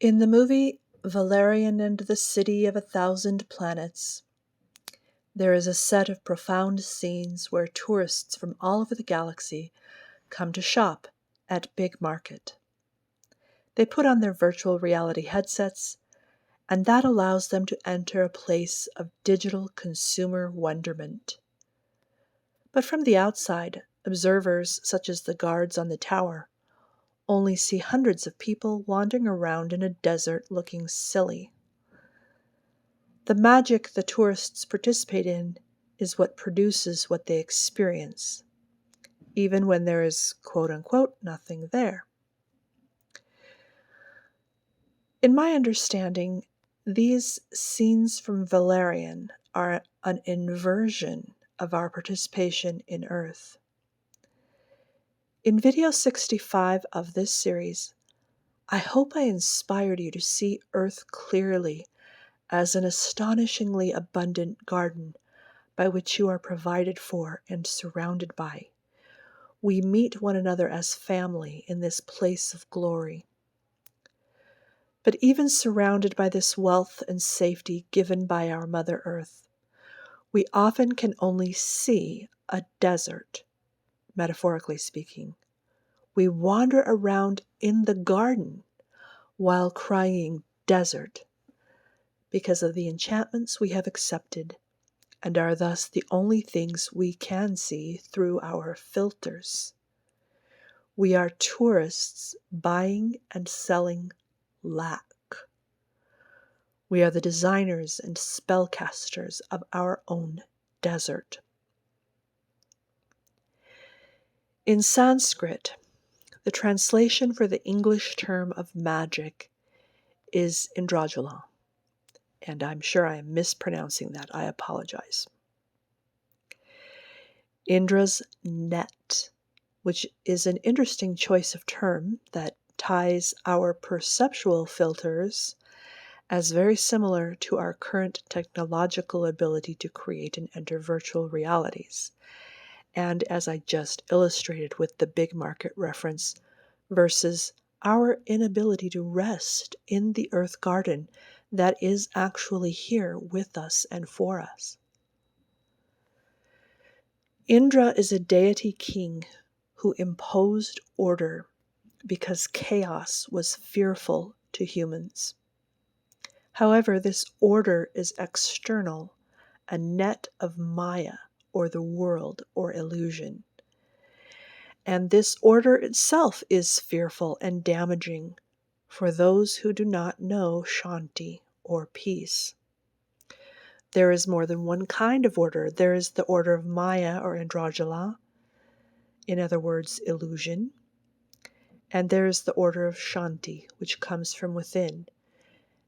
In the movie Valerian and the City of a Thousand Planets, there is a set of profound scenes where tourists from all over the galaxy come to shop at Big Market. They put on their virtual reality headsets, and that allows them to enter a place of digital consumer wonderment. But from the outside, observers, such as the guards on the tower, only see hundreds of people wandering around in a desert looking silly. The magic the tourists participate in is what produces what they experience, even when there is quote-unquote nothing there. In my understanding, these scenes from Valerian are an inversion of our participation in Earth. In video 65 of this series, I hope I inspired you to see Earth clearly as an astonishingly abundant garden by which you are provided for and surrounded by. We meet one another as family in this place of glory. But even surrounded by this wealth and safety given by our Mother Earth, we often can only see a desert, metaphorically speaking. We wander around in the garden while crying desert because of the enchantments we have accepted and are thus the only things we can see through our filters. We are tourists buying and selling lack. We are the designers and spellcasters of our own desert. In Sanskrit, the translation for the English term of magic is Indrajala, and I'm sure I am mispronouncing that. I apologize. Indra's net, which is an interesting choice of term that ties our perceptual filters as very similar to our current technological ability to create and enter virtual realities, and as I just illustrated with the big market reference, versus our inability to rest in the earth garden that is actually here with us and for us. Indra is a deity king who imposed order because chaos was fearful to humans. However, this order is external, a net of Maya, or the world, or illusion. And this order itself is fearful and damaging for those who do not know Shanti, or peace. There is more than one kind of order. There is the order of Maya, or Indrajala, in other words, illusion. And there is the order of Shanti, which comes from within,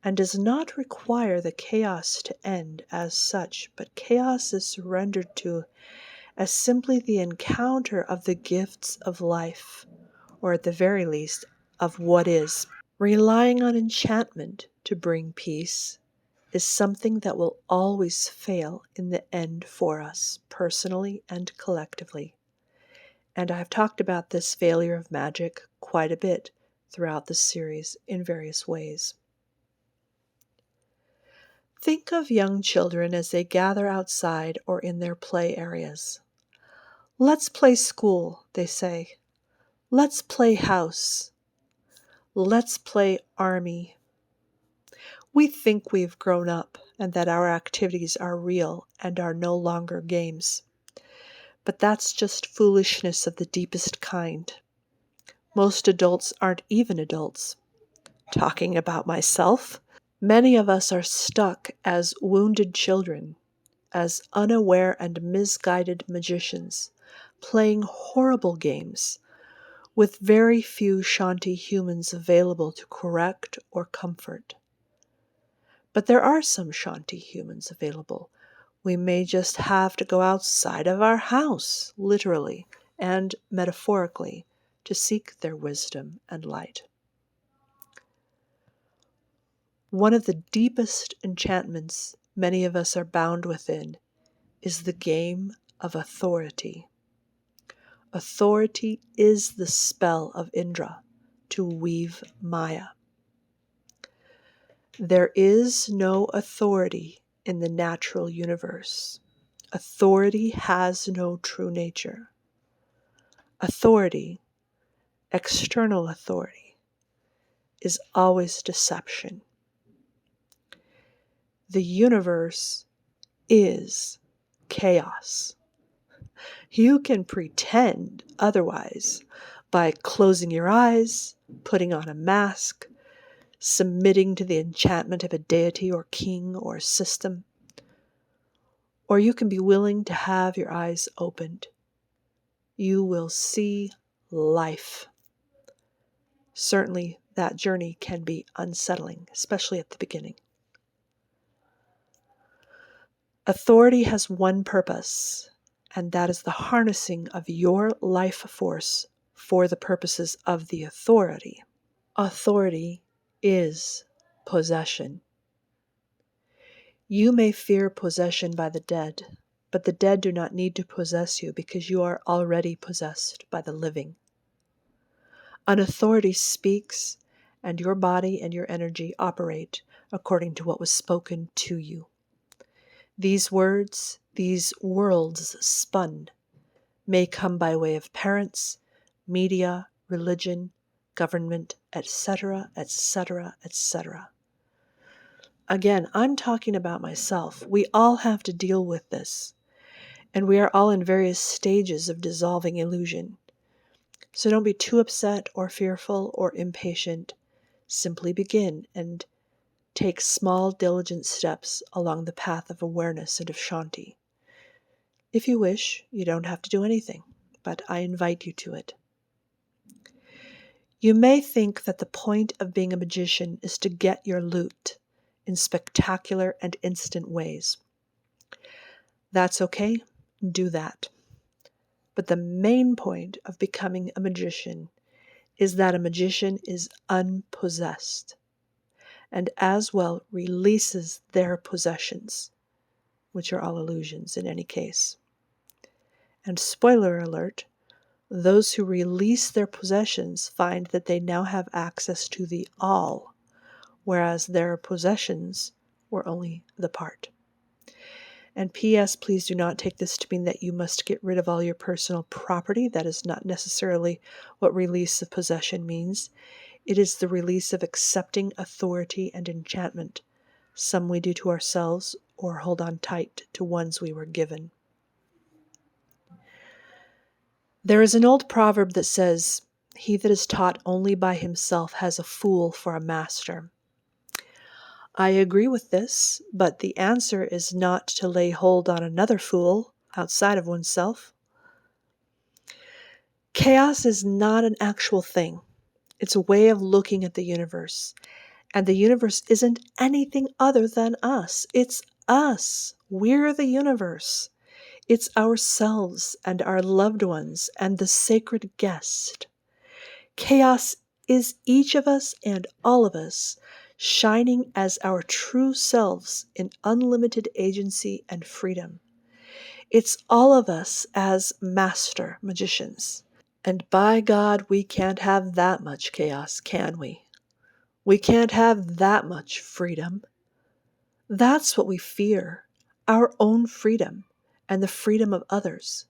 and does not require the chaos to end as such, but chaos is surrendered to as simply the encounter of the gifts of life, or at the very least, of what is. Relying on enchantment to bring peace is something that will always fail in the end for us, personally and collectively. And I have talked about this failure of magic quite a bit throughout this series in various ways. Think of young children as they gather outside or in their play areas. Let's play school, they say. Let's play house. Let's play army. We think we've grown up and that our activities are real and are no longer games. But that's just foolishness of the deepest kind. Most adults aren't even adults. Talking about myself, many of us are stuck as wounded children, as unaware and misguided magicians, playing horrible games, with very few Shanti humans available to correct or comfort. But there are some Shanti humans available. We may just have to go outside of our house, literally and metaphorically, to seek their wisdom and light. One of the deepest enchantments many of us are bound within is the game of authority. Authority is the spell of Indra to weave Maya. There is no authority in the natural universe. Authority has no true nature. Authority, external authority, is always deception. The universe is chaos. You can pretend otherwise by closing your eyes, putting on a mask, submitting to the enchantment of a deity or king or system. Or you can be willing to have your eyes opened. You will see life. Certainly, that journey can be unsettling, especially at the beginning. Authority has one purpose, and that is the harnessing of your life force for the purposes of the authority. Authority is possession. You may fear possession by the dead, but the dead do not need to possess you because you are already possessed by the living. An authority speaks, and your body and your energy operate according to what was spoken to you. These words, these worlds spun, may come by way of parents, media, religion, government, etc., etc., etc. Again, I'm talking about myself. We all have to deal with this, and we are all in various stages of dissolving illusion. So don't be too upset or fearful or impatient. Simply begin and take small, diligent steps along the path of awareness and of Shanti. If you wish, you don't have to do anything, but I invite you to it. You may think that the point of being a magician is to get your loot in spectacular and instant ways. That's okay, do that. But the main point of becoming a magician is that a magician is unpossessed, and as well releases their possessions, which are all illusions in any case. And spoiler alert, those who release their possessions find that they now have access to the all, whereas their possessions were only the part. And P.S. Please do not take this to mean that you must get rid of all your personal property. That is not necessarily what release of possession means. It is the release of accepting authority and enchantment. Some we do to ourselves or hold on tight to ones we were given. There is an old proverb that says, "He that is taught only by himself has a fool for a master." I agree with this, but the answer is not to lay hold on another fool outside of oneself. Chaos is not an actual thing. It's a way of looking at the universe. And the universe isn't anything other than us. It's us. We're the universe. It's ourselves and our loved ones and the sacred guest. Chaos is each of us and all of us shining as our true selves in unlimited agency and freedom. It's all of us as master magicians. And by God, we can't have that much chaos, can we? We can't have that much freedom. That's what we fear, our own freedom and the freedom of others.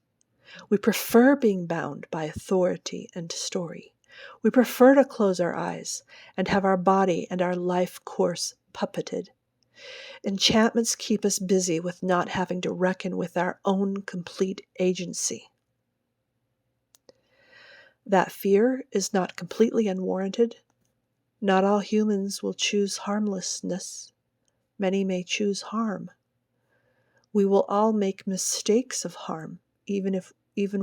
We prefer being bound by authority and story. We prefer to close our eyes and have our body and our life course puppeted. Enchantments keep us busy with not having to reckon with our own complete agency. That fear is not completely unwarranted. Not all humans will choose harmlessness. Many may choose harm. We will all make mistakes of harm, even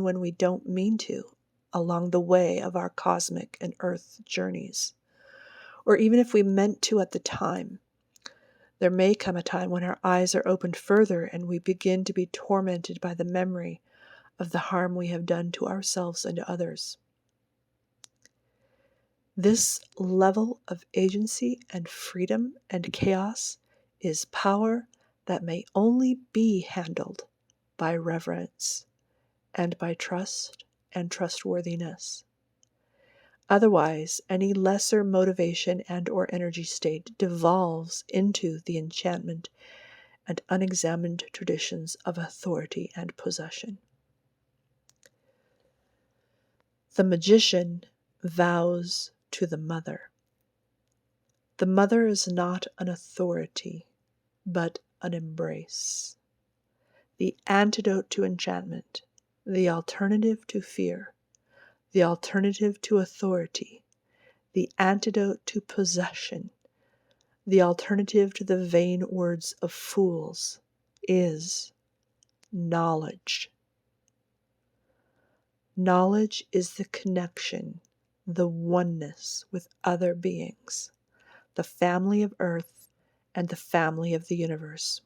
when we don't mean to, along the way of our cosmic and earth journeys. Or even if we meant to at the time. There may come a time when our eyes are opened further and we begin to be tormented by the memory of the harm we have done to ourselves and to others. This level of agency and freedom and chaos is power that may only be handled by reverence and by trust and trustworthiness. Otherwise, any lesser motivation and or energy state devolves into the enchantment and unexamined traditions of authority and possession. The magician vows to the mother. The mother is not an authority, but an embrace. The antidote to enchantment, the alternative to fear, the alternative to authority, the antidote to possession, the alternative to the vain words of fools, is knowledge. Knowledge is the connection, the oneness with other beings, the family of Earth and the family of the universe.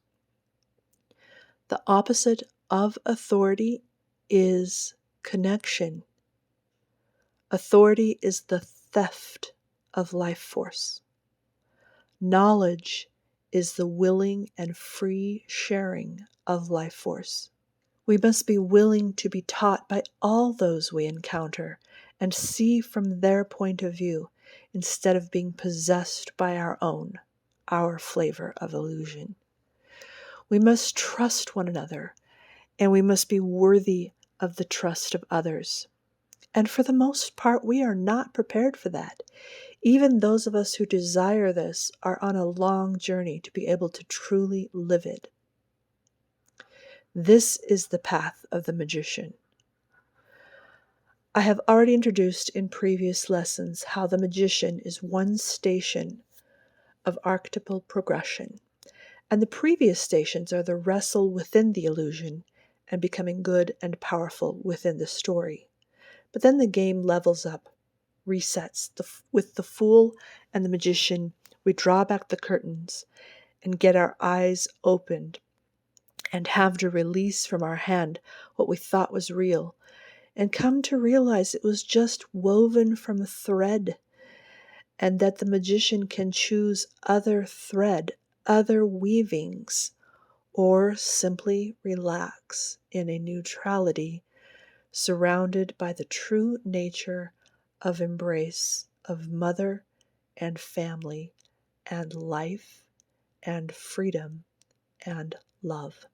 The opposite of authority is connection. Authority is the theft of life force. Knowledge is the willing and free sharing of life force. We must be willing to be taught by all those we encounter and see from their point of view instead of being possessed by our flavor of illusion. We must trust one another, and we must be worthy of the trust of others. And for the most part, we are not prepared for that. Even those of us who desire this are on a long journey to be able to truly live it. This is the path of the magician. I have already introduced in previous lessons how the magician is one station of archetypal progression, and the previous stations are the wrestle within the illusion and becoming good and powerful within the story. But then the game levels up, resets. With the fool and the magician, we draw back the curtains and get our eyes opened and have to release from our hand what we thought was real and come to realize it was just woven from a thread, and that the magician can choose other thread, other weavings, or simply relax in a neutrality surrounded by the true nature of embrace of mother and family and life and freedom and love.